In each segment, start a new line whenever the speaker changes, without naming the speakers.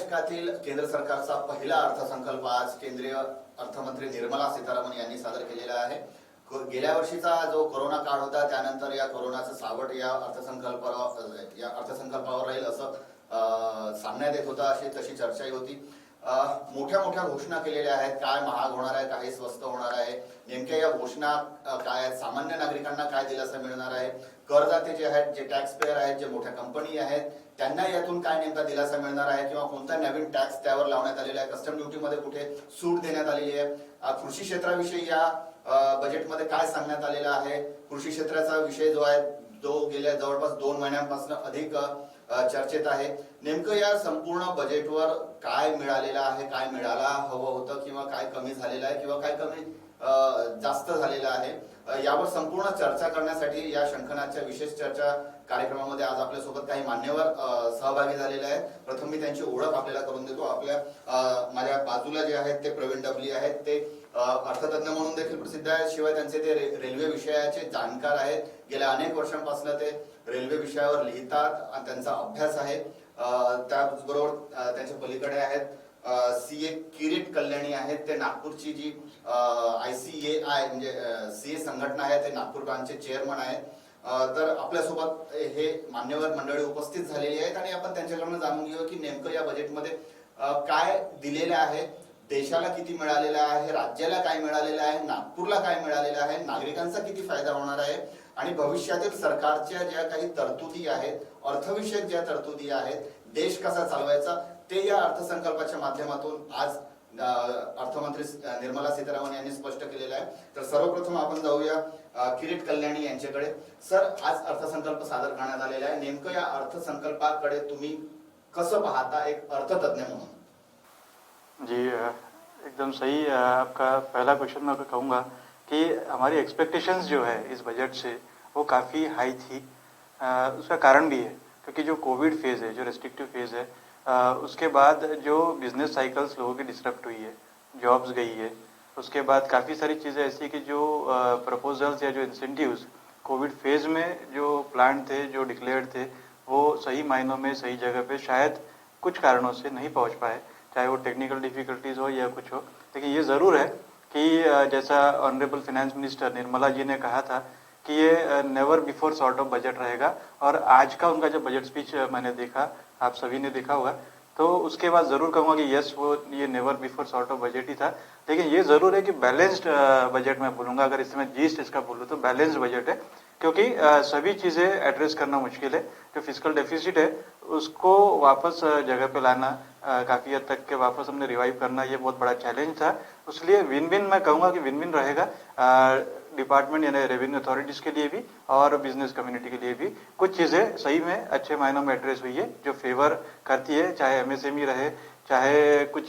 दशकातील केंद्र सरकारचा पहिला अर्थसंकल्प आज केंद्रीय अर्थमंत्री निर्मला सीतारामन यांनी सादर केलेला आहे। गेल्या वर्षीचा जो कोरोना काळ होता त्यानंतर या कोरोनाचं सावट या अर्थसंकल्पावर राहील असं सांगण्यात येत होतं, अशी तशी चर्चाही होती। मोठ्या मोठ्या घोषणा केलेल्या आहेत, काय महाग होणार आहे, काही स्वस्त होणार आहे, नेमक्या या घोषणा काय आहेत, सामान्य नागरिकांना काय दिलासा मिळणार आहे, करदाते जे आहेत, जे टॅक्स पेयर आहेत, जे मोठ्या कंपनी आहेत त्यांना यातून काय नेमका दिलासा मिळणार आहे किंवा कोणता नवीन टॅक्स त्यावर लावण्यात आलेला आहे, कस्टम ड्युटी मध्ये कुठे सूट देण्यात आलेली आहे, कृषी क्षेत्राविषयी या बजेटमध्ये काय सांगण्यात आलेलं आहे। कृषी क्षेत्राचा विषय जो आहे जो गेल्या जवळपास 2 महिन्यांपासून अधिक चर्चेत आहे। नेमकं या संपूर्ण बजेटवर काय मिळालेलं आहे, काय मिळायला हवं होतं किंवा काय कमी झालेलं आहे किंवा काय कमी जास्त झालेलं आहे, यावर संपूर्ण चर्चा करण्यासाठी या शंखनादच्या विशेष चर्चा कार्यक्रमामध्ये आज आपल्यासोबत काही मान्यवर सहभागी झालेले आहेत। प्रथम मी त्यांची ओळख आपल्याला करून देतो। माझ्या बाजूला जे आहेत ते प्रवीण डबली आहेत, ते अर्थतज्ञ म्हणून देखील प्रसिद्ध आहेत, शिवाय त्यांचे ते रेल्वे विषयाचे जाणकार आहेत। गेल्या अनेक वर्षांपासून ते रेल्वे विषयावर लिहितात आणि त्यांचा अभ्यास आहे। त्याचबरोबर त्यांच्या पलीकडे आहेत सीए किरीट कल्याणी आहेत, ते नागपूरची जी ICAI म्हणजे सीए संघटना आहे ते नागपूर ब्रांचचे चेअरमन आहेत। तर आपल्यासोबत हे मान्यवर मंडळी उपस्थित झालेली आहेत आणि आपण त्यांच्याकडून जाणून घेऊ की नेमकं या बजेटमध्ये काय दिलेलं आहे, देशाला किती मिळालेलं आहे, राज्याला काय मिळालेलं आहे, नागपूरला काय मिळालेलं आहे, नागरिकांचा किती फायदा होणार आहे आणि भविष्यातील सरकारच्या ज्या काही तरतुदी आहेत, अर्थविषयक ज्या तरतुदी आहेत, देश कसा चालवायचा ते या अर्थसंकल्पाच्या माध्यमातून आज अर्थमंत्री निर्मला सीतारामन यांनी स्पष्ट केलेलं आहे। तर सर्वप्रथम आपण जाऊया किरीट कल्याणी यांच्याकडे। सर, आज अर्थसंकल्प सादर करण्यात आलेला आहे, नेमकं या अर्थसंकल्पाकडे तुम्ही कसं पाहता एक अर्थतज्ञ म्हणून?
जी, एकदम सही। आपका पहला क्वेश्चन मैं कहूँगा कि हमारी एक्सपेक्टेशंस जो है इस बजट से वो काफ़ी हाई थी। उसका कारण भी है क्योंकि जो कोविड फेज़ है, जो रेस्ट्रिक्टिव फेज़ है, उसके बाद जो बिजनेस साइकिल्स लोगों की डिस्टर्ब हुई है, जॉब्स गई है, उसके बाद काफ़ी सारी चीज़ें ऐसी कि जो प्रपोजल्स या जो इंसेंटिव्स कोविड फेज़ में जो प्लान थे, जो डिक्लेयर्ड थे, वो सही मायनों में सही जगह पे शायद कुछ कारणों से नहीं पहुंच पाए, चाहे वो टेक्निकल डिफिकल्टीज हो या कुछ हो। लेकिन ये ज़रूर है कि जैसा honourable finance minister Nirmala ji ने कहा था कि ये never before sort of budget रहेगा, और आज का उनका जो बजट स्पीच मैंने देखा, आप सभी ने देखा होगा, तो उसके बाद ज़रूर कहूँगा कि यस, वो ये never before sort of budget ही था। लेकिन ये ज़रूर है कि बैलेंस्ड बजट मैं बोलूँगा, अगर इसमें जीस्ट इसका बोलूँ तो बैलेंस्ड बजट है, क्योंकि सभी चीज़ें एड्रेस करना मुश्किल है। जो फिजिकल डेफिसिट है उसको वापस जगह पे लाना, काफ़ी हद तक के वापस हमने रिवाइव करना, ये बहुत बड़ा चैलेंज था। इसलिए विन विन मैं कहूँगा कि विन विन रहेगा डिपार्टमेंट यानी रेवेन्यू अथॉरिटीज़ के लिए भी और बिजनेस कम्युनिटी के लिए भी। कुछ चीज़ें सही में अच्छे मायनों में एड्रेस हुई है जो फेवर करती है, चाहे MSME रहे, चाहे कुछ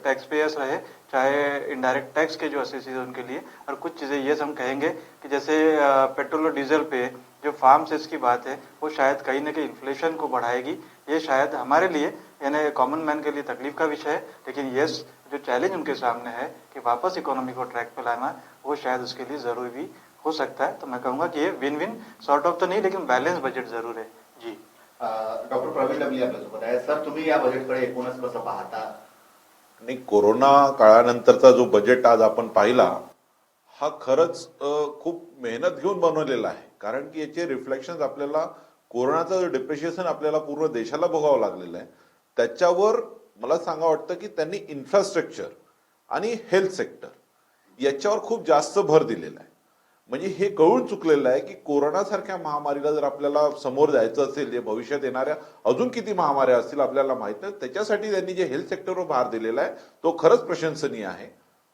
टैक्स पेयर्स रहे, चाहे इनडायरेक्ट टैक्स के जो असेसीज है उनके लिए। और कुछ चीज़ें ये हम कहेंगे कि जैसे पेट्रोल और डीजल पे जो फार्म सेस की बात है वो शायद कहीं ना कहीं इन्फ्लेशन को बढ़ाएगी। ये शायद हमारे लिए यानी कॉमन मैन के लिए तकलीफ का विषय है, लेकिन यस, जो चैलेंज उनके सामने है कि वापस इकोनॉमी को ट्रैक पे लाना, वो शायद उसके लिए ज़रूरी भी हो सकता है। तो मैं कहूँगा कि ये विन विन सॉर्ट ऑफ तो नहीं, लेकिन बैलेंस बजट ज़रूर है। जी,
डॉक्टर प्रवीण डबली आपल्यासोबत आहे। सर, तुम्ही या बजेटकडे एकूणच कसं पाहता?
नाही, कोरोना काळानंतरचा जो बजेट आज आपण पाहिला हा खरंच खूप मेहनत घेऊन बनवलेला आहे, कारण की याचे रिफ्लेक्शन्स आपल्याला कोरोनाचं जो डिप्रेशिएशन आपल्याला पूर्ण देशाला भोगावं लागलेलं आहे त्याच्यावर मला सांगा वाटतं की त्यांनी इन्फ्रास्ट्रक्चर आणि हेल्थ सेक्टर याच्यावर खूप जास्त भर दिलेला आहे। म्हणजे हे कळून चुकलेलं आहे की कोरोनासारख्या महामारीला जर आपल्याला समोर जायचं असेल, जे भविष्यात येणाऱ्या अजून किती महामाऱ्या असतील आपल्याला माहित नाही, त्याच्यासाठी त्यांनी जे हेल्थ सेक्टरवर भार दिलेला आहे तो खरंच प्रशंसनीय आहे।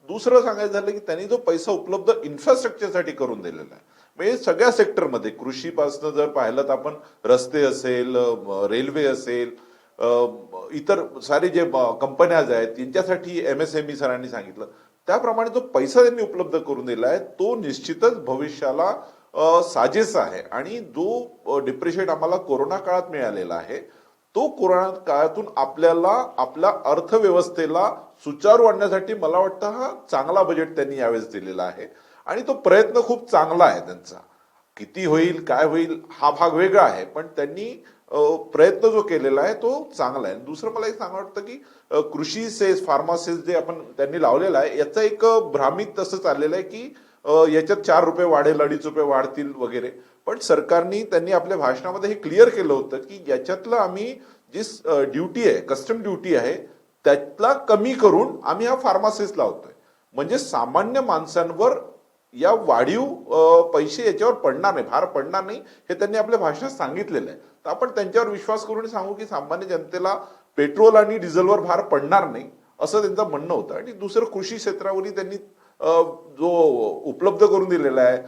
दुसरं सांगायचं झालं की त्यांनी जो पैसा उपलब्ध इन्फ्रास्ट्रक्चरसाठी करून दिलेला आहे, म्हणजे सगळ्या सेक्टरमध्ये, कृषीपासून जर पाहिलं तर आपण रस्ते असेल, रेल्वे असेल, इतर सारे जे कंपन्या आहेत यांच्यासाठी MSME सरांनी सांगितलं त्याप्रमाणे जो पैसा त्यांनी उपलब्ध करून दिला आहे तो निश्चितच भविष्याला साजेसा आहे। आणि जो डिप्रिशिएट आम्हाला कोरोना काळात मिळालेला आहे तो कोरोना काळातून आपल्याला आपल्या अर्थव्यवस्थेला सुचारू आणण्यासाठी मला वाटतं हा चांगला बजेट त्यांनी यावेळेस दिलेला आहे आणि तो प्रयत्न खूप चांगला आहे त्यांचा। किती होईल काय होईल हा भाग वेगळा आहे, पण त्यांनी प्रयत्न जो केलेला आहे तो चांगला आहे. दुसरं मला एक सांगा वाटतं की कृषी सेस फार्मा सेस जे आपण त्यांनी लावलेला आहे याचा एक भ्रामित तसं चाललेलं आहे की याच्यात 4 रुपये वाढेल, 2.5 रुपये वाढतील वगैरे. पण सरकारनी त्यांनी आपल्या भाषणामध्ये हे क्लिअर केलं होतं की याच्यातलं आम्ही जी ड्युटी आहे, कस्टम ड्युटी आहे, त्यातला कमी करून आम्ही हा फार्मासेस लावतोय. म्हणजे सामान्य माणसांवर या वाढीव पैसे याच्यावर पडणार नाही, भार पडणार नाही, हे त्यांनी आपल्या भाषणात सांगितलेलं आहे. तर आपण त्यांच्यावर विश्वास करून सांगू की सामान्य जनतेला पेट्रोल आणि डिझेलवर भार पडणार नाही असं त्यांचं म्हणणं होतं. आणि दुसरं कृषी क्षेत्रावरही त्यांनी जो उपलब्ध करून दिलेला आहे,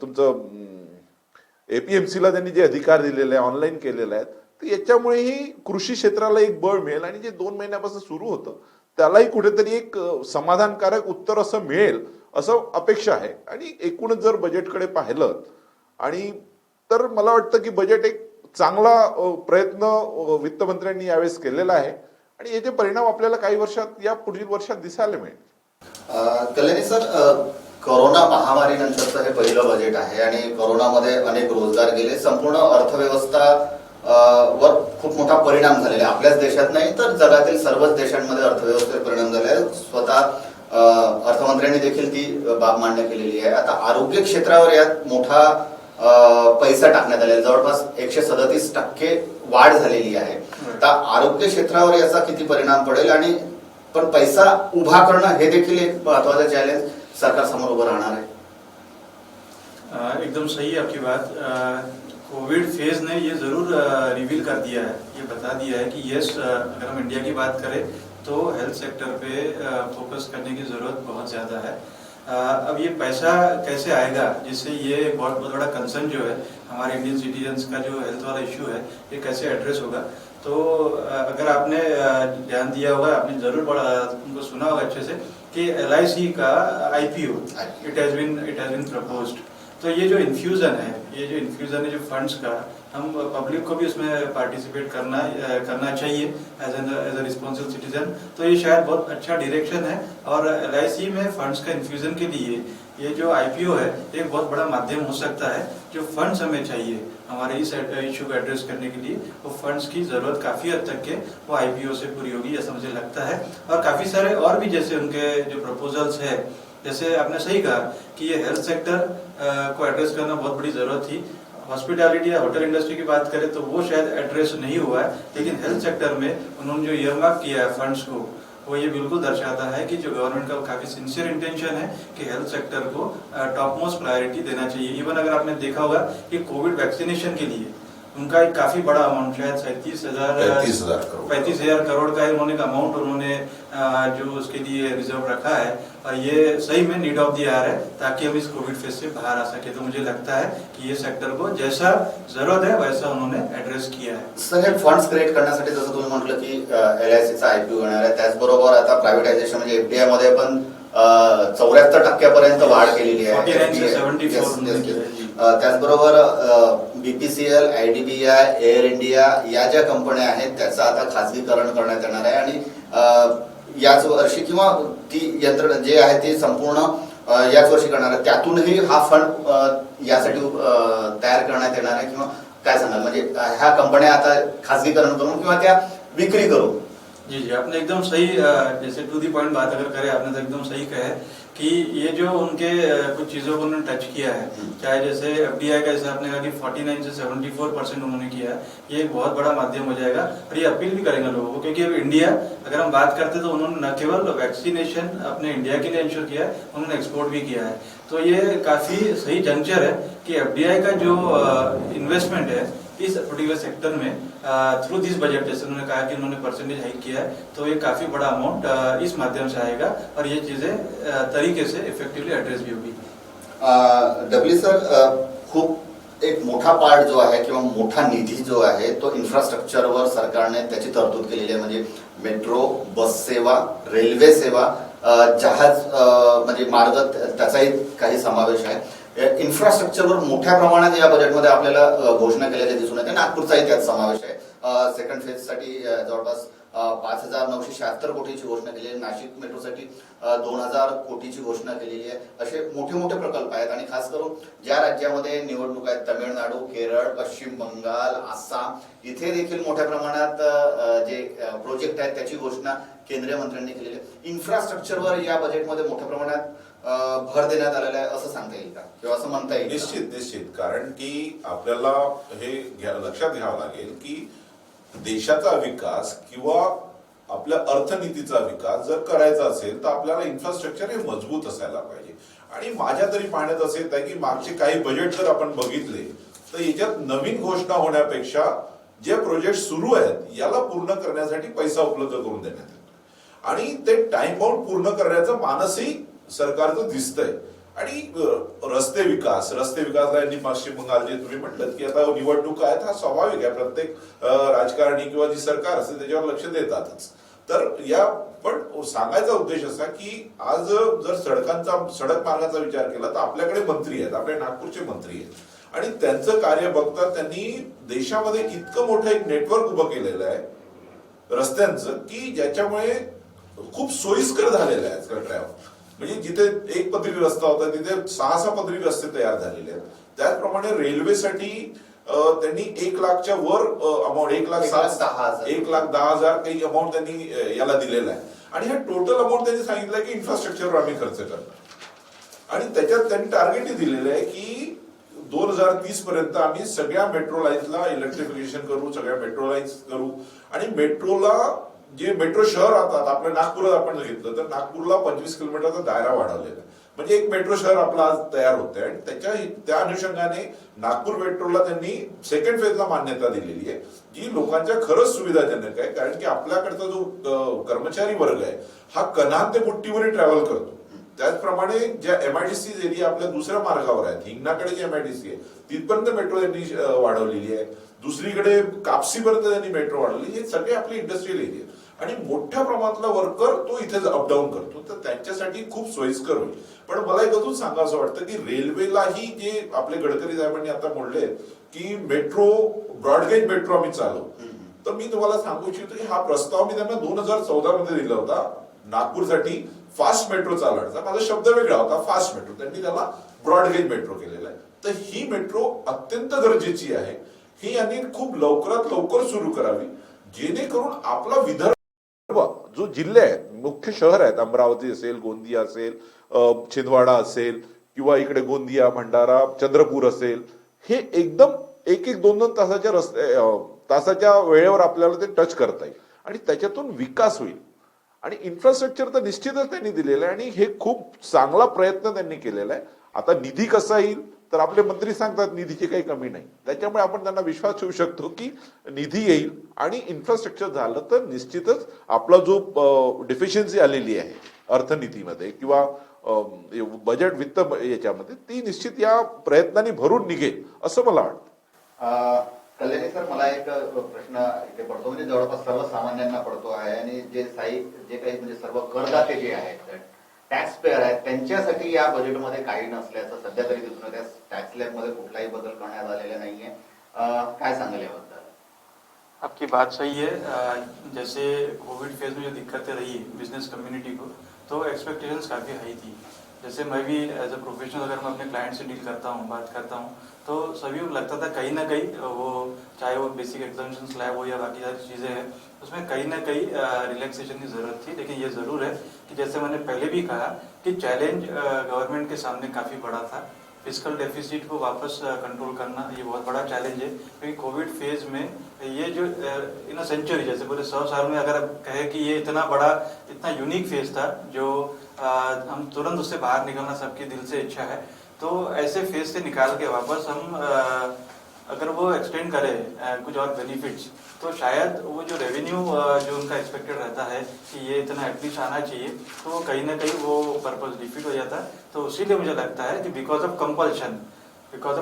तुमचं एपीएमसीला त्यांनी जे अधिकार दिलेले आहे, ऑनलाईन केलेले आहेत, तर याच्यामुळेही कृषी क्षेत्राला एक बळ मिळेल आणि जे 2 महिन्यापासून सुरू होतं त्यालाही कुठेतरी एक समाधानकारक उत्तर असं मिळेल असं अपेक्षा आहे. आणि एकूणच जर बजेटकडे पाहिलं आणि तर मला वाटतं की बजेट एक चांगला प्रयत्न वित्तमंत्र्यांनी यावेळेस केलेला आहे आणि याचे परिणाम आपल्याला काही वर्षात, या पुढील वर्षात दिसायला मिळेल.
कल्याणी सर, कोरोना महामारीनंतरचं हे पहिलं बजेट आहे आणि कोरोनामध्ये अनेक रोजगार गेले, संपूर्ण अर्थव्यवस्था वर खूप मोठा परिणाम झालेला आहे. आपल्याच देशात नाही तर जगातील सर्वच देशांमध्ये अर्थव्यवस्थेवर परिणाम झाला आहे. स्वतः अर्थमंत्र्यांनी देखील ती बाब मान्य केलेली आहे. आता आरोग्य क्षेत्रावर यात मोठा पैसा टाकण्यात आलेला, जवळपास 137% वाढ झालेली आहे. आता आरोग्य क्षेत्रावर याचा किती परिणाम पडेल आणि पण पैसा उभा करणं हे देखील एक महत्वाचं चॅलेंज सरकार समोर उभं राहणार आहे.
एकदम सही है आपकी बात. कोविड फेज ने ये जरूर रिवील कर दिया है, ये बता दिया है कि यस, अगर हम इंडिया की बात करें तो हेल्थ सेक्टर पे फोकस करने की जरूरत बहुत ज्यादा है. अब ये पैसा कैसे आएगा, जिससे ये बहुत बड़ा कंसर्न जो है हमारे इंडियन सिटीजन्स का, जो हेल्थ वाला इश्यू है, ये कैसे एड्रेस होगा. तो अगर आपने ध्यान दिया होगा, आपने जरूर उनको सुना होगा अच्छे से कि LIC का IPO it has been proposed. तो ये जो इन्फ्यूजन है जो फंड्स का, हम पब्लिक को भी उसमें पार्टिसिपेट करना चाहिए एज ए रिस्पॉन्सिबल सिटीजन. तो ये शायद बहुत अच्छा डायरेक्शन है और LIC में फंड्स का इन्फ्यूजन के लिए ये जो IPO है एक बहुत बड़ा माध्यम हो सकता है. जो फंड्स हमें चाहिए हमारे इस इशू को एड्रेस करने के लिए, वो फंड्स की जरूरत काफी हद तक के वो IPO से पूरी होगी ऐसा मुझे लगता है. और काफी सारे और भी जैसे उनके जो प्रपोजल्स है, जैसे आपने सही कहा कि ये हेल्थ सेक्टर को एड्रेस करना बहुत बड़ी जरूरत थी. हॉस्पिटैलिटी या होटल इंडस्ट्री की बात करें तो वो शायद एड्रेस नहीं हुआ है, लेकिन हेल्थ सेक्टर में उन्होंने जो ईयरमार्क किया है फंड्स को, वो ये बिल्कुल दर्शाता है कि जो गवर्नमेंट का काफी सिंसियर इंटेंशन है कि हेल्थ सेक्टर को टॉप मोस्ट प्रायोरिटी देना चाहिए. इवन अगर आपने देखा होगा कि कोविड वैक्सीनेशन के लिए उनका एक काफी बड़ा अमाउंट, शायद 35,000 करोड़ का उन्होंने अमाउंट उन्होंने जो उसके लिए रिजर्व रखा है. और ये सही में नीड ऑफ द आवर है ताकि हम इस कोविड फेज से बाहर आ सके. तो मुझे लगता है कि ये सेक्टर को जैसा जरूरत है वैसा उन्होंने एड्रेस किया है.
सर, हे फंड्स क्रिएट करण्यासाठी जसं तुम्ही म्हटलं की LICचा IPO येणार आहे, त्याचबरोबर आता प्रायव्हेटायझेशन म्हणजे FDI मध्ये पण 74% वाढ केलेली आहे.
49 से 74
त्याचबरोबर BPCL, IDBI, एअर इंडिया या ज्या कंपन्या आहेत त्याचं आता खासगीकरण करण्यात येणार आहे आणि याच वर्षी किंवा ती यंत्रणा जे आहे ती संपूर्ण याच वर्षी करणार आहे. त्यातूनही हा फंड यासाठी तयार करण्यात येणार आहे किंवा काय सांगाल, म्हणजे ह्या कंपन्या आता खासगीकरण करून किंवा त्या विक्री करून.
जी, आपने एकदम सही, जैसे टू दी पॉइंट बात अगर करें आपने तो एकदम सही कहा है कि ये जो उनके कुछ चीजों को उन्होंने टच किया है, चाहे जैसे FDI का, जैसे आपने कहा कि 49 से 74% उन्होंने किया है, ये एक बहुत बड़ा माध्यम हो जाएगा. और ये अपील भी करेंगे लोगों को, क्योंकि अब इंडिया अगर हम बात करते तो उन्होंने न केवल वैक्सीनेशन अपने इंडिया के लिए इंश्योर किया है, उन्होंने एक्सपोर्ट भी किया है. तो ये काफी सही जंक्चर है कि FDI का जो इन्वेस्टमेंट है इस पर्टिकुलर सेक्टर में थ्रू दिस बजट, जैसे उन्होंने कहा कि उन्होंने परसेंटेज हाइक किया है, तो ये काफी बड़ा अमाउंट इस माध्यम से आएगा और ये चीजें तरीके से इफेक्टिवली एड्रेस भी होगी.
डब्ल्यू सर, खूप एक मोठा पार्ट जो आहे किंवा मोठा निधी जो आहे तो इन्फ्रास्ट्रक्चरवर सरकारने त्याची तरतूद केलेली आहे. म्हणजे मेट्रो, बस सेवा, रेल्वे सेवा, जहाज म्हणजे मार्ग, त्याचाही काही समावेश आहे. इन्फ्रास्ट्रक्चरवर मोठ्या प्रमाणात या बजेटमध्ये आपल्याला घोषणा केलेल्या दिसून येते. नागपूरचाही त्यात समावेश आहे. सेकंड फेज साठी जवळपास 5,976 कोटीची घोषणा केलेली आहे. नाशिक मेट्रोसाठी 2,000 कोटीची घोषणा केलेली आहे. असे मोठे मोठे प्रकल्प आहेत आणि खास करून ज्या राज्यामध्ये निवडणूक आहेत, तमिळनाडू, केरळ, पश्चिम बंगाल, आसाम, इथे देखील मोठ्या प्रमाणात जे प्रोजेक्ट आहेत त्याची घोषणा केंद्रीय मंत्र्यांनी केलेली आहे. इन्फ्रास्ट्रक्चरवर या बजेटमध्ये मोठ्या प्रमाणात भर देण्यात आलेला आहे असं सांगता येईल का, किंवा असं म्हणता येईल?
निश्चित. कारण की आपल्याला हे लक्षात घ्यावं लागेल की देशाचा विकास किंवा आपल्या अर्थनीतीचा विकास जर करायचा असेल तर आपल्याला इन्फ्रास्ट्रक्चर हे मजबूत असायला पाहिजे. आणि माझ्या तरी पाहण्यात असे येत आहे की मागचे काही बजेट जर आपण बघितले तर याच्यात नवीन घोषणा होण्यापेक्षा जे प्रोजेक्ट सुरू आहेत याला पूर्ण करण्यासाठी पैसा उपलब्ध करून देण्यात येतो आणि ते टाइम बाउंड पूर्ण करण्याचं मानसही सरकारचं दिसतंय. आणि रस्ते विकासला यांनी पश्चिम बंगाल जे तुम्ही म्हटलं की आता निवडणूक आहेत, हा स्वाभाविक आहे. प्रत्येक राजकारणी किंवा जी सरकार असते त्याच्यावर लक्ष देतातच. तर या पण सांगायचा उद्देश असा की आज जर सडक मार्गाचा विचार केला तर आपल्याकडे मंत्री आहेत, आपल्या नागपूरचे मंत्री आहेत आणि त्यांचं कार्य बघता त्यांनी देशामध्ये इतकं मोठं एक नेटवर्क उभं केलेलं आहे रस्त्यांचं की ज्याच्यामुळे खूप सोयीस्कर झालेलं आहे आजकाल ट्रॅव्हल. म्हणजे जिथे एक पदरी रस्ता होता तिथे 6 पदरी रस्ते तयार झालेले आहेत. त्याचप्रमाणे रेल्वेसाठी त्यांनी 1 लाखच्या वर अमाऊंट 1,10,000 काही अमाऊंट त्यांनी याला दिलेला आहे. आणि हा टोटल अमाऊंट त्यांनी सांगितलं की इन्फ्रास्ट्रक्चरवर आम्ही खर्च करणार आणि त्याच्यात त्यांनी टार्गेटही दिलेलं आहे की 2030 पर्यंत आम्ही सगळ्या मेट्रो लाईन्सला इलेक्ट्रिफिकेशन करू, सगळ्या मेट्रो लाईन्स करू. आणि मेट्रोला जे मेट्रो शहर राहतात, आपल्या नागपूरला आपण घेतलं तर नागपूरला 25 किलोमीटरचा दायरा वाढवलेला, म्हणजे एक मेट्रो शहर आपला आज तयार होत आहे. आणि त्या अनुषंगाने नागपूर मेट्रोला त्यांनी सेकंड फेजला मान्यता दिलेली आहे जी लोकांच्या खरंच सुविधाजनक आहे. कारण की आपल्याकडचा जो कर्मचारी वर्ग आहे हा कन्हान ते बुट्टीवरही ट्रॅव्हल करतो. त्याचप्रमाणे ज्या MIDC एरिया आपल्या दुसऱ्या मार्गावर आहेत, हिंगणाकडे जी MIDC आहे तिथपर्यंत मेट्रो त्यांनी वाढवलेली आहे. दुसरीकडे कापसीपर्यंत त्यांनी मेट्रो वाढवली. हे सगळे आपले इंडस्ट्रियल एरिया आणि मोठ्या प्रमाणातला वर्कर तो इथे अपडाऊन करतो, तर त्यांच्यासाठी खूप सोयीस्कर होईल. पण मला एक अजून सांगावं वाटतं की रेल्वेलाही जे आपले गडकरी साहेबांनी आता म्हणले की मेट्रो ब्रॉडगेज मेट्रो आम्ही चालवू, तर मी तुम्हाला सांगू इच्छितो की हा प्रस्ताव मी त्यांना 2014 मध्ये दिला होता नागपूरसाठी फास्ट मेट्रो चालवण्याचा. माझा शब्द वेगळा होता, फास्ट मेट्रो. त्यांनी त्याला ब्रॉडगेज मेट्रो केलेला आहे. तर ही मेट्रो अत्यंत गरजेची आहे. ही यांनी खूप लवकरात लवकर सुरू करावी जेणेकरून आपला विदर्भ जो जिल्हे आहेत, मुख्य शहर आहेत, अमरावती असेल, गोंदिया असेल, छिंदवाडा असेल किंवा इकडे गोंदिया, भंडारा, चंद्रपूर असेल, हे एकदम 1-2 तासाच्या वेळेवर आपल्याला ते टच करता येईल आणि त्याच्यातून विकास होईल. आणि इन्फ्रास्ट्रक्चर तर निश्चितच त्यांनी दिलेलं आहे आणि हे खूप चांगला प्रयत्न त्यांनी केलेला आहे. आता निधी कसा येईल तर आपले मंत्री सांगतात निधीची काही कमी नाही, त्याच्यामुळे आपण त्यांना विश्वास ठेवू शकतो की निधी येईल आणि इन्फ्रास्ट्रक्चर झालं तर निश्चितच आपला जो डिफिशियन्सी आलेली आहे अर्थनीतीमध्ये किंवा बजेट वित्त याच्यामध्ये ती निश्चित या प्रयत्नांनी भरून निघेल असं मला वाटतं.
कल्याणी सर, मला एक प्रश्न इथे पडतो, म्हणजे जवळपास सर्वसामान्यांना पडतो आहे आणि जे काही म्हणजे सर्व करदाते जे आहेत, टॅक्स पेअर आहेत, त्यांच्यासाठी या बजेटमध्ये काही नसल्याचं सध्या तरी दिसून येतं. टॅक्स स्लॅबमध्ये कुठलाही बदल करण्यात आलेला नाहीये. काय सांगाल याबद्दल?
आपकी बात सही है. जैसे कोविड फेज में जो दिक्कतें रही बिजनेस कम्युनिटी को, तो एक्सपेक्टेशंस काफ़ी हाई थी. जैसे मैं भी एज अ प्रोफेशनल अगर मैं अपने क्लाइंट से डील करता हूँ, बात करता हूँ, तो सभी को लगता था कहीं ना कहीं वो चाहे वो बेसिक एग्जामिनेशन स्लैब हो या बाकी सारी चीज़ें हैं उसमें कहीं ना कहीं रिलैक्सेशन की ज़रूरत थी. लेकिन ये ज़रूर है कि जैसे मैंने पहले भी कहा कि चैलेंज गवर्नमेंट के सामने काफ़ी बड़ा था. फिजिकल डेफिसिट को वापस कंट्रोल करना ये बहुत बड़ा चैलेंज है, क्योंकि कोविड फेज में ये जो इन अ सेंचुरी जैसे पूरे 100 साल में अगर कहे कि ये इतना बड़ा इतना यूनिक फेज था जो हम तुरंत उससे बाहर निकलना सबकी दिल से इच्छा है. तो ऐसे फेज से निकाल के वापस हम अगर वो एक्सटेंड करें कुछ और बेनिफिट्स, तो शायद वो जो रेवेन्यू जो उनका एक्सपेक्टेड रहता है कि ये इतना एटलीस्ट आना चाहिए, तो कहीं ना कहीं वो पर्पस डिफीट हो जाता है. तो इसीलिए मुझे लगता है कि बिकॉज ऑफ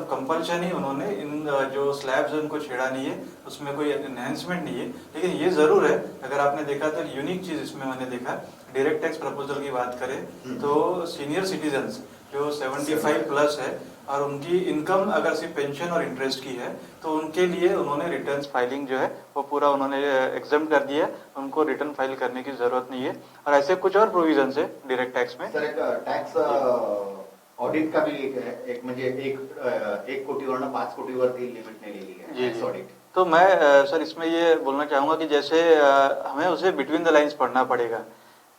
कंपल्शन ही उन्होंने इन जो स्लैब्स उनको छेड़ा नहीं है, उसमें कोई एनहेंसमेंट नहीं है. लेकिन ये जरूर है, अगर आपने देखा तो यूनिक चीज इसमें मैंने देखा डायरेक्ट टैक्स प्रपोजल की बात करें तो सीनियर सिटीजन्स जो 75 प्लस है और उनकी इनकम अगर सिर्फ पेंशन और इंटरेस्ट की है तो उनके लिए उन्होंने रिटर्न फाइलिंग जो है वो पूरा उन्होंने एग्जाम कर दिया है, उनको रिटर्न फाइल करने की जरूरत नहीं है। और ऐसे कुछ और प्रोविजन है डायरेक्ट टैक्स में।
सर एक टॅक्स ऑडिट का भी एक म्हणजे एक कोटीवरनं 5 कोटीवरती लिमिट नेलेली आहे
जी
टॅक्स ऑडिट।
तो मैं सर इसमें ये बोलना चाहूंगा कि जैसे हमें उसे बिटवीन द लाइंस पढ़ना पड़ेगा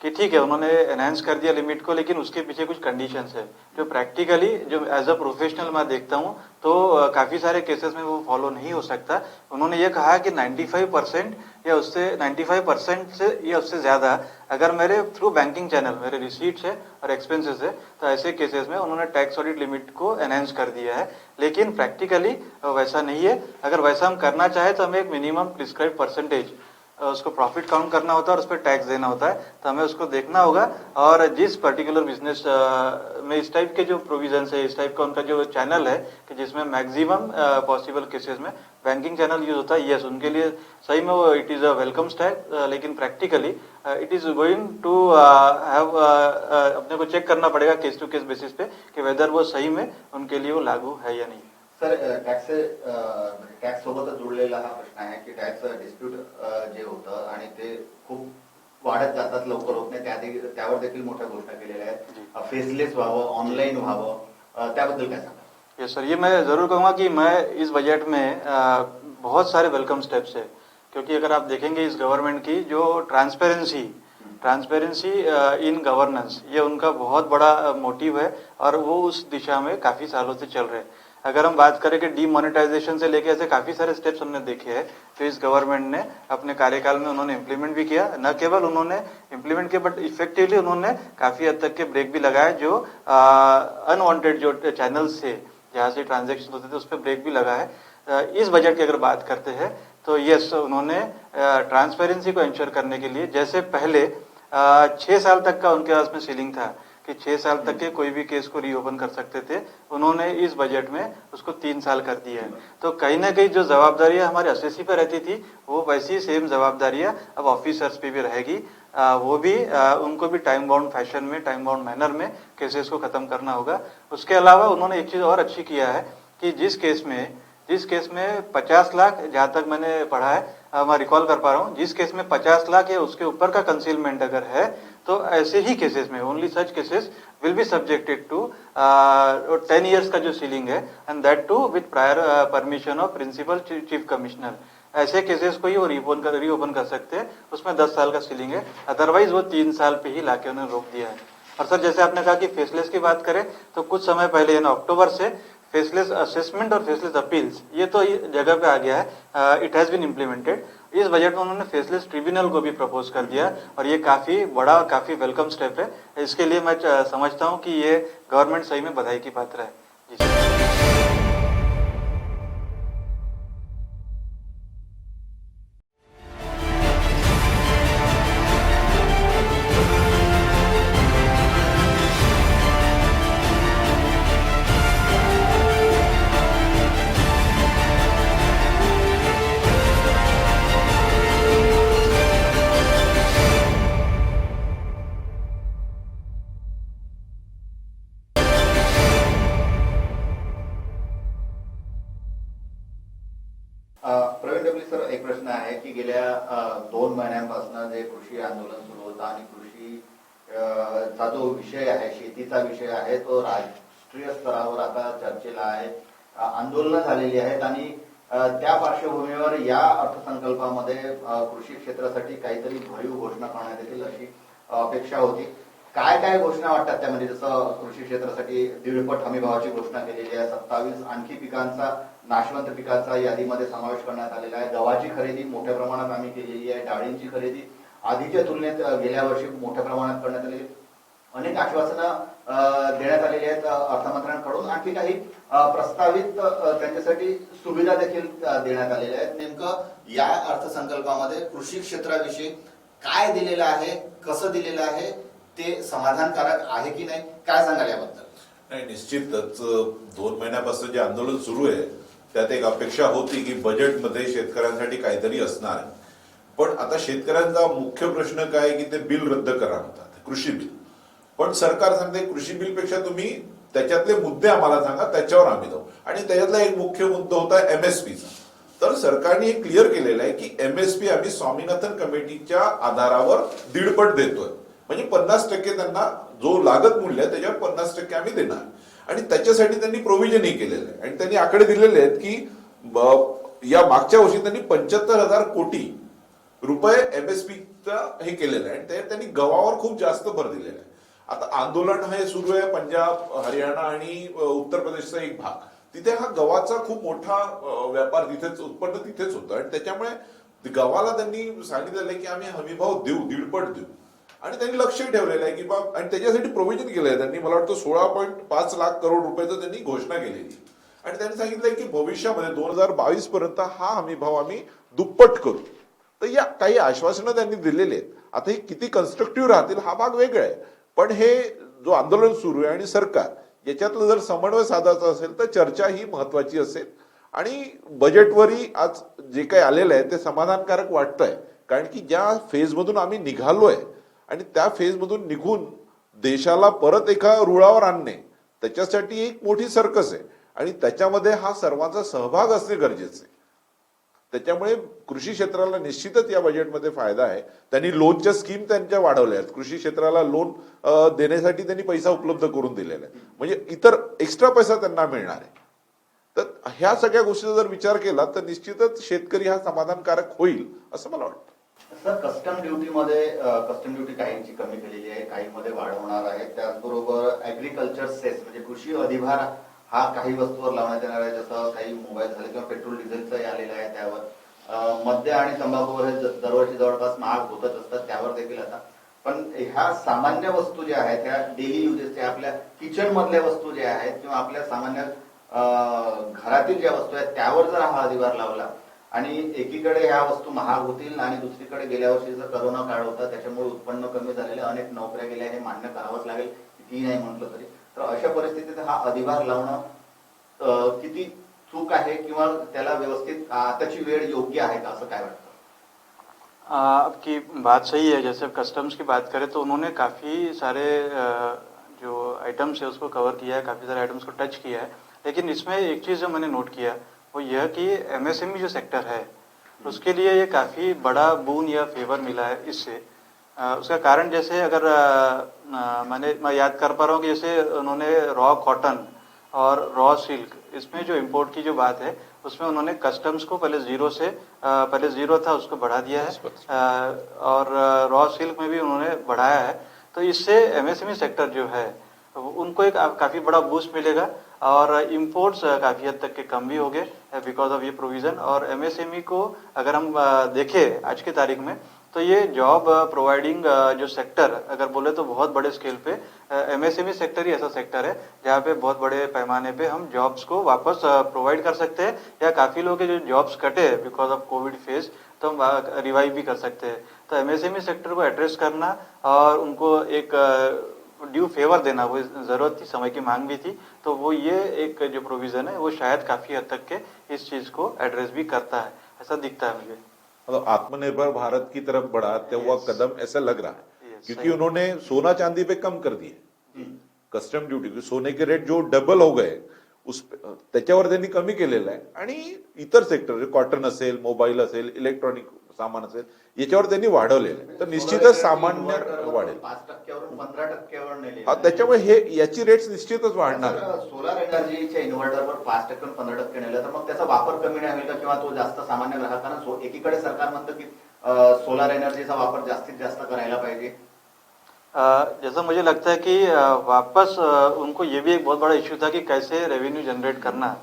कि ठीक है उन्होंने एनहांस कर दिया लिमिट को, लेकिन उसके पीछे कुछ कंडीशंस है जो प्रैक्टिकली जो एज अ प्रोफेशनल मैं देखता हूँ तो काफी सारे केसेस में वो फॉलो नहीं हो सकता। उन्होंने ये कहा कि 95% या उससे 95% से या उससे ज्यादा अगर मेरे थ्रू बैंकिंग चैनल मेरे रिसीट्स है और एक्सपेंसेस है तो ऐसे केसेस में उन्होंने टैक्स ऑडिट लिमिट को एनहांस कर दिया है, लेकिन प्रैक्टिकली वैसा नहीं है। अगर वैसा हम करना चाहे तो हमें एक मिनिमम प्रिस्क्राइब परसेंटेज उसको प्रॉफिट काउंट करना होता है और उस पर टैक्स देना होता है, तो हमें उसको देखना होगा। और जिस पर्टिकुलर बिजनेस में इस टाइप के जो प्रोविजन है, इस टाइप का उनका जो चैनल है कि जिसमें मैक्सिमम पॉसिबल केसेस में बैंकिंग चैनल यूज होता है, यस उनके लिए सही में वो it is a welcome step, लेकिन practically it is going to have अपने को चेक करना पड़ेगा केस टू केस बेसिस पे कि वेदर वो सही में उनके लिए वो लागू है या नहीं।
सर टॅक्स सोबतच जुळलेला हा प्रश्न आहे की टॅक्स डिस्प्यूट जे होतं आणि ते खूप वाढत जातात, लवकर होत नाही, त्यावर देखील मोठ्या घोषणा केलेल्या आहेत। फेसलेस व्हावं, ऑनलाईन व्हावं, त्याबद्दल काय सांगा?
यस सर, ये मैं जरूर कहूंगा कि मैं इस बजट में बहुत सारे वेलकम स्टेप्स है, क्योंकि अगर आप देखेंगे इस गवर्नमेंट की जो ट्रांसपेरेंसी इन गवर्नेंस ये उनका बहुत बड़ा मोटिव है और वो उस दिशा में काफी सालों से चल रहे हैं। अगर हम बात करें कि डीमोनेटाइजेशन से लेके ऐसे काफी सारे स्टेप्स हमने देखे हैं जो इस गवर्नमेंट ने अपने कार्यकाल में उन्होंने इम्प्लीमेंट भी किया, न केवल उन्होंने इम्प्लीमेंट किया बट इफेक्टिवली उन्होंने काफी हद तक के ब्रेक भी लगाए। जो अनवांटेड जो चैनल्स थे जहाँ से ट्रांजेक्शन होते थे उस पर ब्रेक भी लगा है। इस बजट की अगर बात करते हैं तो यस उन्होंने ट्रांसपेरेंसी को इंश्योर करने के लिए, जैसे पहले 6 साल तक का उनके पास में सीलिंग था कि 6 साल तक के कोई भी केस को रीओपन कर सकते थे, उन्होंने इस बजट में उसको 3 साल कर दिया है। तो कहीं ना कहीं जो जवाबदारियां हमारे एसएससी पे रहती थी वो वैसी सेम जवाबदारियां अब ऑफिसर्स पे भी रहेगी। वो भी उनको भी टाइम बाउंड फैशन में, टाइम बाउंड मैनर में केसेस को खत्म करना होगा। उसके अलावा उन्होंने एक चीज और अच्छी किया है कि जिस केस में 50 लाख, जहां तक मैंने पढ़ा है, मैं रिकॉल कर पा रहा हूँ, जिस केस में 50 लाख या उसके ऊपर का कंसीलमेंट अगर है तो ऐसे ही केसेस में only such cases will be subjected to 10 years का जो सीलिंग है, and that too with prior permission of principal chief commissioner. ऐसे केसेस को ही वो रीओपन कर सकते हैं, उसमें 10 साल का सीलिंग है, अदरवाइज वो 3 साल पे ही लाके उन्होंने रोक दिया है। और सर जैसे आपने कहा कि फेसलेस की बात करें तो कुछ समय पहले यानी अक्टूबर से फेसलेस असेसमेंट और फेसलेस अपील्स ये तो जगह पे आ गया है, इट हैज बीन इम्प्लीमेंटेड। इस बजट में उन्होंने फेसलेस ट्रिब्यूनल को भी प्रपोज कर दिया और ये काफी बड़ा काफी वेलकम स्टेप है। इसके लिए मैं समझता हूँ कि ये गवर्नमेंट सही में बधाई की पात्र है। जी सर।
प्रवीण डबले सर, एक प्रश्न आहे की गेल्या 2 महिन्यांपासून जे कृषी आंदोलन सुरू होतं आणि कृषी चा जो विषय आहे, शेतीचा विषय आहे, तो राष्ट्रीय स्तरावर आता चर्चेला आहे, आंदोलनं झालेली आहेत आणि त्या पार्श्वभूमीवर या अर्थसंकल्पामध्ये कृषी क्षेत्रासाठी काहीतरी भरीव घोषणा करण्यात येतील अशी अपेक्षा होती। काय काय घोषणा वाटतात त्यामध्ये? जसं कृषी क्षेत्रासाठी 1.5 हमीभावाची घोषणा केलेली आहे, 27 आणखी पिकांचा, नाशवंत पिकांचा यादीमध्ये समावेश करण्यात आलेला आहे, गव्हाची खरेदी मोठ्या प्रमाणात आम्ही केलेली आहे, डाळींची खरेदी आधीच्या तुलनेत गेल्या वर्षी मोठ्या प्रमाणात करण्यात आलेली, अनेक आश्वासनं देण्यात आलेली आहेत अर्थमंत्र्यांकडून, आणखी काही प्रस्तावित त्यांच्यासाठी सुविधा देखील देण्यात आलेल्या आहेत। नेमकं या अर्थसंकल्पामध्ये कृषी क्षेत्राविषयी काय दिलेलं आहे, कसं दिलेलं आहे, ते समाधानकारक आहे की नाही, काय सांगाल याबद्दल?
नाही, निश्चितच 2 महिन्यापासून जे आंदोलन सुरू आहे त्यात एक अपेक्षा होती की बजेटमध्ये शेतकऱ्यांसाठी काहीतरी असणार आहे, पण आता शेतकऱ्यांचा मुख्य प्रश्न काय की ते बिल रद्द करा म्हणतात। कृषी बिल. पण सरकार सांगते कृषी बिलपेक्षा तुम्ही त्याच्यातले मुद्दे आम्हाला सांगा, त्याच्यावर आम्ही जाऊ. आणि त्याच्यातला एक मुख्य मुद्दा होता एमएसपीचा. तर सरकारने हे क्लिअर केलेलं आहे की एमएसपी आम्ही स्वामीनाथन कमिटीच्या आधारावर 1.5 देतोय. म्हणजे 50% त्यांना जो लागत मूल्य आहे त्याच्यावर 50% आम्ही देणार. आणि त्याच्यासाठी त्यांनी प्रोव्हिजनही केलेलं आहे. आणि त्यांनी आकडे दिलेले आहेत की या मागच्या वर्षी त्यांनी 75,000 कोटी रुपये एमएसपीचं हे केलेलं आहे. आणि त्यांनी गव्हावर खूप जास्त भर दिलेला आहे. आता आंदोलन हे सुरू आहे पंजाब, हरियाणा आणि उत्तर प्रदेशचा एक भाग. तिथे हा गव्हाचा खूप मोठा व्यापार तिथेच, उत्पन्न तिथेच होतं. आणि त्याच्यामुळे गव्हाला त्यांनी सांगितलेलं आहे की आम्ही हमीभाव देऊ, 1.5 देऊ. आणि त्यांनी लक्षही ठेवलेलं आहे की बा, आणि त्याच्यासाठी प्रोव्हिजन केलं आहे त्यांनी. मला वाटतं 16.5 लाख करोड रुपयाचं त्यांनी घोषणा केलेली. आणि त्यांनी सांगितलंय की भविष्यामध्ये 2022 पर्यंत हा हमीभाव आम्ही दुप्पट करू. तर या काही आश्वासनं त्यांनी दिलेली आहेत. आता हे किती कन्स्ट्रक्टिव्ह राहतील हा भाग वेगळा आहे. पण हे जो आंदोलन सुरू आहे आणि सरकार याच्यातलं जर समन्वय साधायचा असेल तर चर्चा ही महत्वाची असेल. आणि बजेटवरही आज जे काही आलेलं आहे ते समाधानकारक वाटतंय. कारण की ज्या फेजमधून आम्ही निघालोय आणि त्या फेजमधून निघून देशाला परत एका रुळावर आणणे त्याच्यासाठी एक मोठी सर्कस आहे. आणि त्याच्यामध्ये हा सर्वांचा सहभाग असणे गरजेचे आहे. त्याच्यामुळे कृषी क्षेत्राला निश्चितच या बजेटमध्ये फायदा आहे. त्यांनी लोनच्या स्कीम त्यांच्या वाढवल्या आहेत. कृषी क्षेत्राला लोन देण्यासाठी त्यांनी पैसा उपलब्ध करून दिलेला आहे. म्हणजे इतर एक्स्ट्रा पैसा त्यांना मिळणार आहे. तर ह्या सगळ्या गोष्टीचा जर विचार केला तर निश्चितच शेतकरी हा समाधानकारक होईल असं मला वाटतं.
सर, कस्टम ड्युटीमध्ये कस्टम ड्युटी काहींची कमी केलेली आहे, काहींमध्ये वाढवणार आहे. त्याचबरोबर ऍग्रिकल्चर सेस म्हणजे कृषी अधिभार हा काही वस्तूवर लावण्यात येणार आहे. जसं काही मोबाईल झाले किंवा पेट्रोल डिझेलचंही आलेलं आहे त्यावर. मद्य आणि तंबाखूवर हे दरवर्षी जवळपास महाग होतच असतात, त्यावर देखील आता. पण ह्या सामान्य वस्तू ज्या आहेत ह्या डेली युजेसच्या आपल्या किचन मधल्या वस्तू ज्या आहेत किंवा आपल्या सामान्य घरातील ज्या वस्तू आहेत त्यावर जर हा अधिभार लावला आणि एकीकडे ह्या वस्तू महाग होतील आणि दुसरीकडे गेल्या वर्षीचा करोना काळ होता त्याच्यामुळे उत्पन्न कमी झालेले, अनेक नोकऱ्या गेल्या, हे मान्य करावंच लागेल किती नाही म्हटलं तरी. तर अशा परिस्थितीत हा अधिभार लावणं किती चूक आहे किंवा त्याला व्यवस्थित आताची वेळ योग्य आहे का, असं काय वाटतं?
आपकी बात सही है. जैसे कस्टम्स की बात करें तो उन्होंने काफ़ी सारे जो आइटम्स है उसको कवर किया है, काफ़ी सारे आइटम्स को टच किया है. लेकिन इसमें एक चीज़ जो मैंने नोट किया वो यह कि एमएसएमई जो सेक्टर है उसके लिए ये काफ़ी बड़ा बून या फेवर मिला है इससे. उसका कारण जैसे अगर मैं याद कर पा रहा हूँ कि जैसे उन्होंने रॉ कॉटन और रॉ सिल्क इसमें जो इम्पोर्ट की जो बात है उसमें उन्होंने कस्टम्स को पहले जीरो था उसको बढ़ा दिया है. और रॉ सिल्क में भी उन्होंने बढ़ाया है. तो इससे एमएसएमई सेक्टर जो है उनको एक काफ़ी बड़ा बूस्ट मिलेगा और इम्पोर्ट्स काफ़ी हद तक के कम भी हो गए बिकॉज ऑफ ये प्रोविज़न. और एमएसएमई को अगर हम देखें आज की तारीख में तो ये जॉब प्रोवाइडिंग जो सेक्टर अगर बोले तो बहुत बड़े स्केल पे एमएसएमई सेक्टर ही ऐसा सेक्टर है जहाँ पे बहुत बड़े पैमाने पे हम जॉब्स को वापस प्रोवाइड कर सकते हैं या काफ़ी लोगों के जो जॉब्स कटे बिकॉज ऑफ कोविड फेज तो हम रिवाइव भी कर सकते हैं. तो एमएसएमई सेक्टर को एड्रेस करना और उनको एक ड्यू फेवर देना वो जरूरत थी, समय की मांग भी थी. तो वो ये एक जो प्रोविजन है वो शायद काफ़ी हद तक के इस चीज़ को एड्रेस भी करता है, ऐसा दिखता है मुझे.
मतलब आत्मनिर्भर भारत की तरफ बढ़ा तो वह कदम ऐसा लग रहा है. क्योंकि
सही.
उन्होंने सोना चांदी पे कम कर दिए कस्टम ड्युटी. सोने के रेट जो डबल हो गए उस त्याच्यावर त्यांनी कमी केलेलं आहे. आणि इतर सेक्टर कॉटन असेल, मोबाईल असेल, इलेक्ट्रॉनिक सामान असेल याच्यावर त्यांनी वाढवलेलं आहे. तर निश्चितच सामान्य वाढेल.
5%वरून 15%वर नेले.
त्याच्यामुळे हे याची रेट्स निश्चितच वाढणार आहे.
सोलार एनर्जीच्या इन्व्हर्टरवर 5% 15% नेलं तर मग त्याचा वापर कमी नाही होईल का किंवा तो जास्त सामान्य ग्राहकांना? एकीकडे सरकार म्हणतं की सोलर एनर्जीचा वापर जास्तीत जास्त करायला पाहिजे.
जैसा मुझे लगता है कि वापस उनको ये भी एक बहुत बड़ा इश्यू था कि कैसे रेवेन्यू जनरेट करना.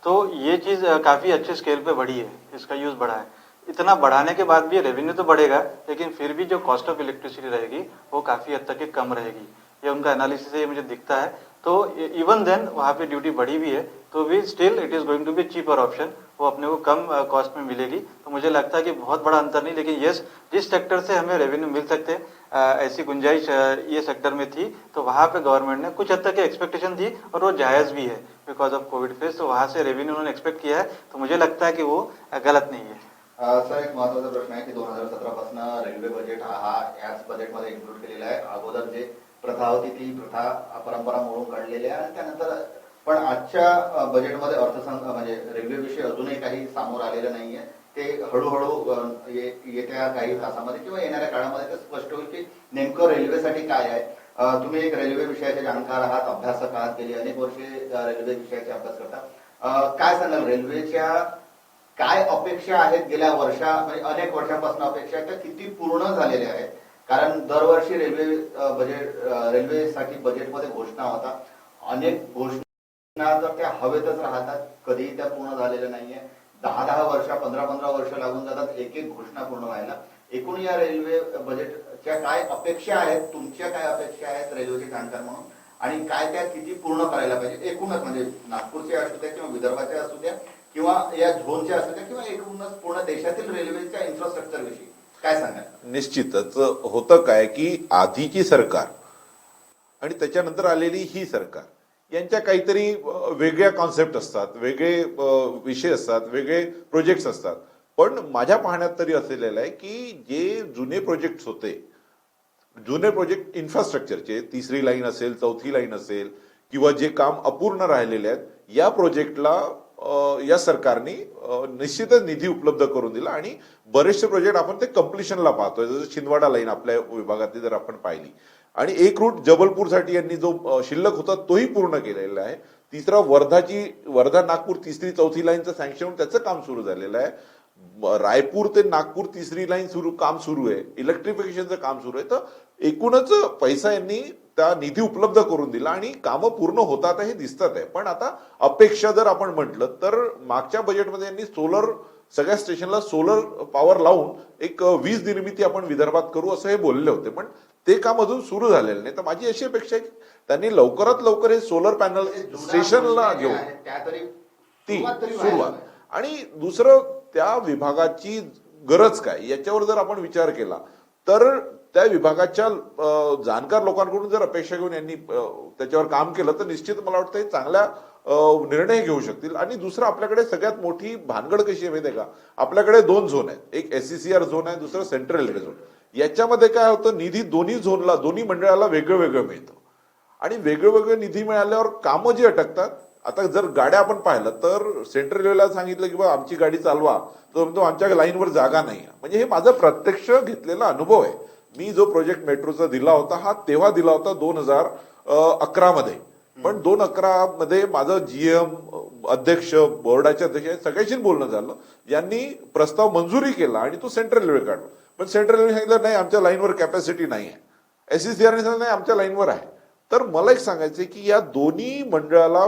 तो ये चीज़ काफ़ी अच्छे स्केल पे बढ़ी है, इसका यूज़ बढ़ा है. इतना बढ़ाने के बाद भी रेवेन्यू तो बढ़ेगा लेकिन फिर भी जो कॉस्ट ऑफ इलेक्ट्रिसिटी रहेगी वो काफ़ी हद तक की कम रहेगी. ये उनका एनालिसिस है, ये मुझे दिखता है. तो इवन देन वहाँ पे ड्यूटी बढ़ी भी है तो भी still it is going to be cheaper option. वो अपने को कम कॉस्ट में मिलेगी. तो मुझे लगता है कि बहुत बड़ा अंतर नहीं, लेकिन यस जिस सेक्टर से हमें रेवेन्यू मिल सकते ऐसी गुंजाइश ये सेक्टर में थी तो वहाँ पे गवर्नमेंट ने कुछ हद तक एक्सपेक्टेशन थी और वो जायज़ भी है बिकॉज ऑफ कोविड फेज. तो वहाँ से रेवेन्यू उन्होंने एक्सपेक्ट किया है तो मुझे लगता है कि वो गलत नहीं है.
सर एक महत्वाचा प्रश्न आहे की 2017 पासून रेल्वे बजेट हा याच बजेटमध्ये इन्क्लूड केलेला आहे. अगोदर जे प्रथा होती ती प्रथा परंपरा मोडून काढलेली आहे आणि त्यानंतर पण आजच्या बजेटमध्ये म्हणजे रेल्वे विषयी अजूनही काही समोर आलेलं नाहीये. ते हळूहळू येत्या काही तासामध्ये किंवा येणाऱ्या काळामध्ये ते स्पष्ट होईल की नेमकं रेल्वेसाठी काय आहे. तुम्ही एक रेल्वे विषयाचे जाणकार आहात, अभ्यासक आहात, गेली अनेक वर्षे रेल्वे विषयाचे अभ्यास करता. काय सांगाल रेल्वेच्या काय अपेक्षा आहेत गेल्या म्हणजे अनेक वर्षांपासून अपेक्षा त्या किती पूर्ण झालेल्या आहेत. कारण दरवर्षी रेल्वेसाठी बजेटमध्ये घोषणा होता. अनेक घोषणा तर त्या हवेतच राहतात, कधीही त्या पूर्ण झालेल्या नाहीये. 10 वर्ष 15 वर्ष लागून जातात एक एक घोषणा पूर्ण व्हायला. एकूण या रेल्वे बजेटच्या काय अपेक्षा आहेत, तुमच्या काय अपेक्षा आहेत रेल्वेचे जाणकार म्हणून, आणि काय त्या किती पूर्ण करायला पाहिजे एकूणच, म्हणजे नागपूरच्या असू द्या किंवा विदर्भाच्या असू द्या किंवा या झोनच्या असू द्या किंवा एकूणच पूर्ण देशातील रेल्वेच्या इन्फ्रास्ट्रक्चर विषयी काय सांगाल?
निश्चितच होतं काय की आधीची सरकार आणि त्याच्यानंतर आलेली ही सरकार यांच्या काहीतरी वेगळ्या कॉन्सेप्ट असतात, वेगळे विषय असतात, वेगळे प्रोजेक्ट्स असतात. पण माझ्या पाहण्यात तरी असलेलं आहे की जे जुने प्रोजेक्ट्स होते, जुने प्रोजेक्ट इन्फ्रास्ट्रक्चरचे, 3री लाईन असेल, 4थी लाईन असेल किंवा जे काम अपूर्ण राहिलेले आहेत, या प्रोजेक्टला या सरकारने निश्चितच निधी उपलब्ध करून दिला आणि बरेचसे प्रोजेक्ट आपण ते कम्प्लिशनला पाहतोय. जसं छिंदवाडा लाईन आपल्या विभागातली जर आपण पाहिली, आणि एक रूट जबलपूरसाठी यांनी जो शिल्लक होता तोही पूर्ण केलेला आहे. तिसरा वर्धा नागपूर 3री 4थी लाईनचं सँक्शन होऊन त्याचं काम सुरू झालेलं आहे. रायपूर ते नागपूर 3री लाईन काम सुरू आहे, इलेक्ट्रिफिकेशनचं काम सुरू आहे. तर एकूणच पैसा यांनी त्या निधी उपलब्ध करून दिला आणि कामं पूर्ण होतात हे दिसतात आहे. पण आता अपेक्षा जर आपण म्हटलं तर मागच्या बजेटमध्ये यांनी सगळ्या स्टेशनला सोलर पॉवर लावून एक वीज निर्मिती आपण विदर्भात करू असं हे बोलले होते, पण ते काम अजून सुरू झालेलं नाही. तर माझी अशी अपेक्षा आहे की त्यांनी लवकरात लवकर हे सोलर पॅनल स्टेशनला घेऊन ती सुरुवात, आणि दुसरं त्या विभागाची गरज काय याच्यावर जर आपण विचार केला तर त्या विभागाच्या जाणकार लोकांकडून जर अपेक्षा घेऊन यांनी त्याच्यावर काम केलं तर निश्चित मला वाटतं चांगल्या निर्णय घेऊ शकतील. आणि दुसरं आपल्याकडे सगळ्यात मोठी भानगड कशी आहे माहिती आहे का, आपल्याकडे 2 झोन आहेत, एक SCCR झोन आहे, दुसरं सेंट्रल रेल्वे झोन. याच्यामध्ये काय होतं, निधी दोन्ही मंडळाला वेगळं वेगळं मिळतं आणि वेगळे निधी मिळाल्यावर कामं जी अटकतात. आता जर गाड्या आपण पाहिलं तर सेंट्रल रेल्वेला सांगितलं की बा आमची गाडी चालवा, तर म्हणतो आमच्या लाईनवर जागा नाही. म्हणजे हे माझा प्रत्यक्ष घेतलेला अनुभव आहे. मी जो प्रोजेक्ट मेट्रोचा दिला होता हा तेव्हा दिला होता 2011 मध्ये, पण 2011 मध्ये माझं GM अध्यक्ष, बोर्डाचे अध्यक्ष सगळ्याशी बोलणं झालं. यांनी प्रस्ताव मंजुरी केला आणि तो सेंट्रल रेल्वे काढला, पण सेंट्रल रेल्वे सांगितलं नाही आमच्या लाईनवर कॅपॅसिटी नाही आहे. SCCRने सांगितलं नाही आमच्या लाईनवर आहे. तर मला एक सांगायचं की या दोन्ही मंडळाला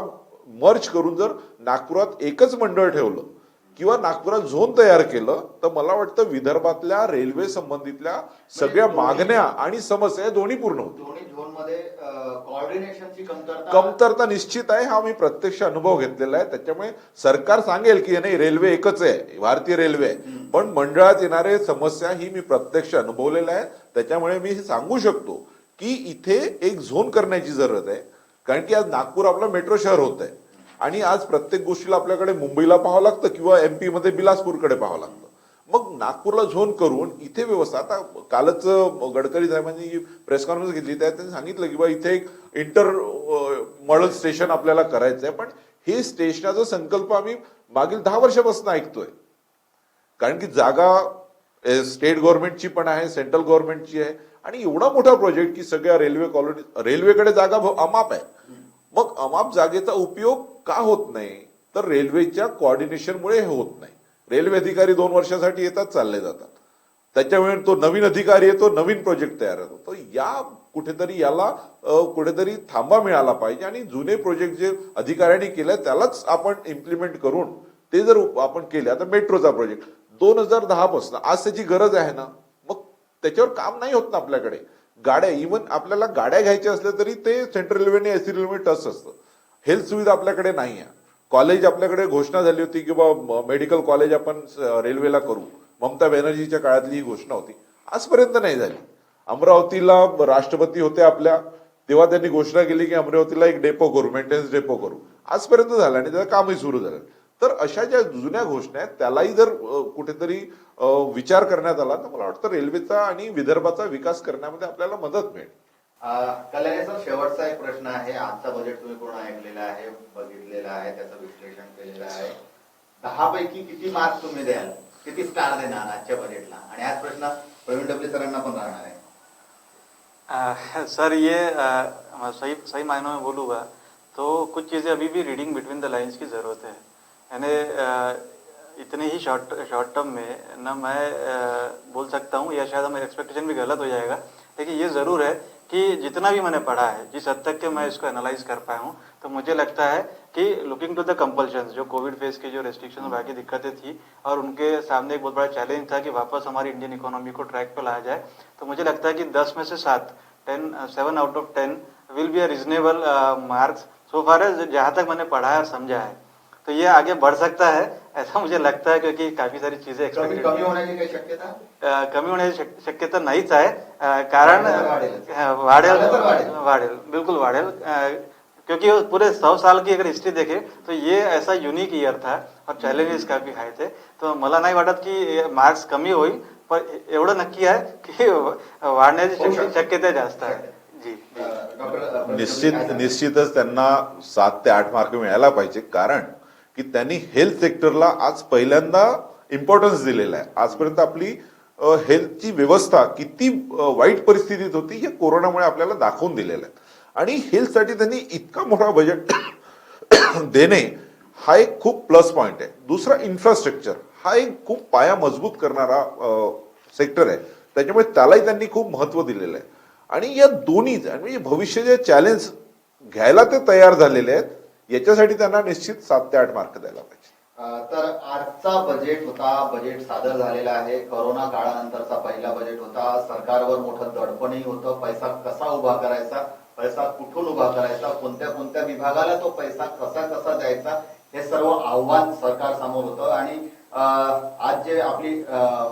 मर्ज करून जर नागपुरात एकच मंडळ ठेवलं किंवा नागपुरात झोन तयार केलं तर मला वाटतं विदर्भातल्या रेल्वे संबंधितल्या सगळ्या मागण्या आणि समस्या दोन्ही पूर्ण होतील.
दोन्ही झोनमध्ये कोऑर्डिनेशनची
कमतरता निश्चित आहे. हा मी प्रत्यक्ष अनुभव घेतलेला आहे. त्याच्यामुळे सरकार सांगेल की नाही रेल्वे एकच आहे, भारतीय रेल्वे आहे, पण मंडळात येणारे समस्या ही मी प्रत्यक्ष अनुभवलेल्या आहे. त्याच्यामुळे मी हे सांगू शकतो की इथे एक झोन करण्याची जरूरत आहे. कारण की आज नागपूर आपलं मेट्रो शहर होत आहे आणि आज प्रत्येक गोष्टीला आपल्याकडे मुंबईला पाहावं लागतं किंवा MP मध्ये बिलासपूरकडे पाहावं लागतं. मग नागपूरला झोन करून इथे व्यवस्था. आता कालच गडकरी साहेबांनी प्रेस कॉन्फरन्स घेतली, त्यात त्यांनी सांगितलं की बा इथे एक इंटर मॉडल स्टेशन आपल्याला करायचं आहे. पण हे स्टेशनाचा संकल्प आम्ही मागील 10 वर्षापासून ऐकतोय. कारण की जागा स्टेट गव्हर्नमेंटची पण आहे, सेंट्रल गव्हर्नमेंटची आहे आणि एवढा मोठा प्रोजेक्ट की सगळ्या रेल्वेकडे जागा अमाप आहे. मग अमाप जागेचा उपयोग का होत नाही, तर रेल्वेच्या कोऑर्डिनेशनमुळे हे होत नाही. रेल्वे अधिकारी 2 वर्षासाठी येतात, चालले जातात. त्याच्यामुळे तो नवीन अधिकारी येतो, नवीन प्रोजेक्ट तयार होतो. तर याला कुठेतरी थांबा मिळाला पाहिजे आणि जुने प्रोजेक्ट जे अधिकाऱ्यांनी केले त्यालाच आपण इम्प्लिमेंट करून ते जर आपण केले. आता मेट्रोचा प्रोजेक्ट 2010 पासून आज त्याची गरज आहे ना, मग त्याच्यावर काम नाही होत ना. आपल्याकडे गाड्या, इव्हन आपल्याला गाड्या घ्यायच्या असल्या तरी ते सेंट्रल रेल्वेने SC रेल्वे टच असतं. हेल्थ सुविधा आपल्याकडे नाही आहे. कॉलेज आपल्याकडे घोषणा झाली होती की बा मेडिकल कॉलेज आपण रेल्वेला करू. ममता बॅनर्जीच्या काळातली ही घोषणा होती, आजपर्यंत नाही झाली. अमरावतीला राष्ट्रपती होते आपल्या, तेव्हा त्यांनी घोषणा केली की अमरावतीला एक डेपो करू, मेंटेनन्स डेपो करू. आजपर्यंत झालं आणि त्याचं कामही सुरू झालं. तर अशा ज्या जुन्या घोषणा आहेत त्यालाही जर कुठेतरी विचार करण्यात आला तर मला वाटतं रेल्वेचा आणि विदर्भाचा विकास करण्यामध्ये आपल्याला मदत मिळेल.
कल्याणी सर, शेवटचा एक प्रश्न आहे. आजचा बजेट तुम्ही पूर्ण ऐकलेला आहे, बघितलेला आहे, त्याचं विश्लेषण केलेलं आहे. 10 पैकी किती मार्क्स तुम्ही द्याल, किती स्टार देणार आजच्या बजेटला? आणि हाच प्रश्न प्रवीण डबले सरांना पण राहणार आहे.
सर ये सही सही मायनों में बोलूँगा तो कुछ चीज़ें अभी भी रीडिंग बिटवीन द लाइंस की ज़रूरत है. यानी इतने ही शॉर्ट टर्म में ना मैं बोल सकता हूँ, या शायद मेरा एक्सपेक्टेशन भी गलत हो जाएगा, लेकिन ये ज़रूर है कि जितना भी मैंने पढ़ा है, जिस हद तक के मैं इसको एनालाइज कर पाया हूँ, तो मुझे लगता है कि लुकिंग टू द कंपल्शंस, जो कोविड फेज की जो रेस्ट्रिक्शन बाकी दिक्कतें थी और उनके सामने एक बहुत बड़ा चैलेंज था कि वापस हमारी इंडियन इकोनॉमी को ट्रैक पर लाया जाए, तो मुझे लगता है कि 10 में से 7 out of 10 will be a reasonable marks so far as जहाँ तक मैंने पढ़ा है और समझा है. तो ये आगे बढ़ सकता है ऐसा मुझे लगता है, क्योंकि काफी सारी चीजें
कमी होण्याची काही शक्यता?
कमी होण्याची शक्यता नाहीच आहे. कारण वाढेल, बिल्कुल वाढेल. क्योंकि पूरे 100 साल की अगर हिस्ट्री देखे तो ये ऐसा युनिक ईयर था और चॅलेंजेस काफी हाय थे. तो मला नाही वाटत की मार्क्स कमी होईल, पण एवढं नक्की आहे की वाढण्याची शक्यता जास्त आहे.
निश्चितच त्यांना 7 ते 8 मार्क मिळायला पाहिजे, कारण की त्यांनी हेल्थ सेक्टरला आज पहिल्यांदा इम्पॉर्टन्स दिलेला आहे. आजपर्यंत आपली हेल्थची व्यवस्था किती वाईट परिस्थितीत होती हे कोरोनामुळे आपल्याला दाखवून दिलेलं आहे. आणि हेल्थसाठी त्यांनी इतका मोठा बजेट देणे हा एक खूप प्लस पॉइंट आहे. दुसरा, इन्फ्रास्ट्रक्चर हा एक खूप पाया मजबूत करणारा सेक्टर आहे, त्याच्यामुळे त्यालाही त्यांनी खूप महत्व दिलेलं आहे. आणि या दोन्ही म्हणजे भविष्याचे चॅलेंज घ्यायला ते तयार झालेले आहेत. याच्यासाठी त्यांना निश्चित 7 ते 8 मार्क द्यायला पाहिजे.
तर आजचा बजेट होता, बजेट सादर झालेला आहे. कोरोना काळानंतरचा पहिला बजेट होता. सरकारवर मोठं दडपणही होतं. पैसा कसा उभा करायचा, पैसा कुठून उभा करायचा, कोणत्या कोणत्या विभागाला तो पैसा कसा कसा द्यायचा, हे सर्व आव्हान सरकार समोर होतं. आणि आज जे आपली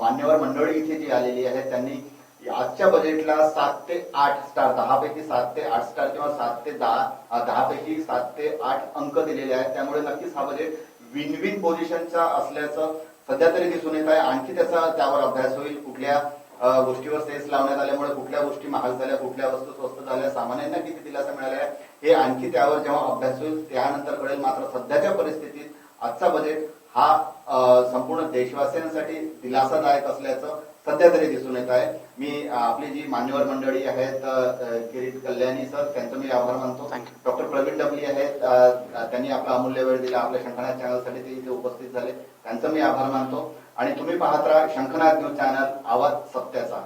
मान्यवर मंडळी इथे जी आलेली आहे त्यांनी आजच्या बजेटला 7 ते 8 स्टार, 10 पैकी 7 ते 8 स्टार किंवा 7 ते 10 पैकी 7 ते 8 अंक दिलेले आहेत. त्यामुळे नक्कीच हा बजेट विन विन पोझिशनचा असल्याचं सध्या तरी दिसून येत आहे. आणखी त्यावर अभ्यास होईल. कुठल्या गोष्टीवर सेस लावण्यात आल्यामुळे कुठल्या गोष्टी महाग झाल्या, कुठल्या वस्तू स्वस्त झाल्या, सामान्यांना किती दिलासा मिळाला हे आणखी त्यावर जेव्हा अभ्यास होईल त्यानंतर कळेल. मात्र सध्याच्या परिस्थितीत आजचा बजेट हा संपूर्ण देशवासियांसाठी दिलासादायक असल्याचं सध्या तरी दिसून येत आहे. मी आपली जी मान्यवर मंडळी आहेत, किरीट कल्याणी सर, त्यांचं मी आभार मानतो. डॉक्टर प्रवीण डबली आहेत, त्यांनी आपला अमूल्य वेळ दिला, आपल्या शंखनाद चॅनलसाठी ते इथे उपस्थित झाले, त्यांचं मी आभार मानतो. आणि तुम्ही पाहत राहा शंखनाद न्यूज चॅनल, आवाज सत्याचा.